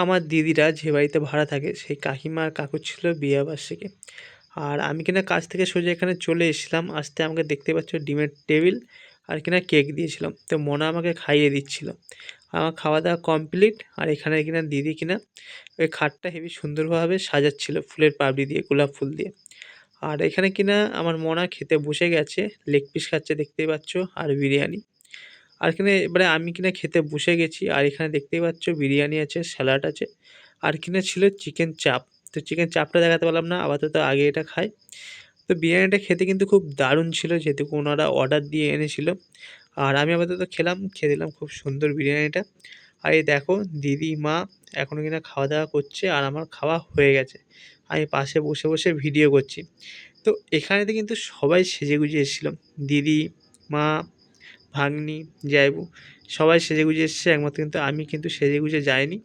আমার দিদিরা যে বাড়িতে ভাড়া থাকে সেই কাকিমা আর কাকুর ছিল বিয়েবার্ষিকী। আর আমি কিনা কাজ থেকে সোজা এখানে চলে এসেছিলাম। আসতে আমাকে দেখতে পাচ্ছ ডিমের টেবিল আর কিনা কেক দিয়েছিল। তো মোনা আমাকে খাইয়ে দিচ্ছিল। আমার খাওয়া দাওয়া কমপ্লিট। আর এখানে কিনা দিদি কিনা ওই খাটটা হেবি সুন্দরভাবে সাজাচ্ছিল ফুলের পাপড়ি দিয়ে, গোলাপ ফুল দিয়ে। আর এখানে কিনা আমার মোনা খেতে বসে গেছে, লেগ পিস খাচ্ছে দেখতেই পাচ্ছ, আর বিরিয়ানি। আর এখানে এবারে আমি কিনা খেতে বসে গেছি। আর এখানে দেখতেই পাচ্ছ বিরিয়ানি আছে, স্যালাড আছে, আর কিনা ছিল চিকেন চাপ। তো চিকেন চাপটা দেখাতে পারলাম না, আপাতত আগে এটা খাই। তো বিরিয়ানিটা খেতে কিন্তু খুব দারুণ ছিল, যেহেতু ওনারা অর্ডার দিয়ে এনেছিল। আর আমি আপাতত খেলাম, খেয়ে দিলাম খুব সুন্দর বিরিয়ানিটা। আর এই দেখো দিদি, মা এখনও কিনা খাওয়া দাওয়া করছে, আর আমার খাওয়া হয়ে গেছে। আমি পাশে বসে বসে ভিডিও করছি। তো এখানেতে কিন্তু সবাই সেজেগুজে এসেছিলো। দিদি, মা, ভাগ্নি, জামাইবু সবাই সেজেগুজে এসেছে, একমাত্র কিন্তু আমি কিন্তু সেজেগুজে যাইনি।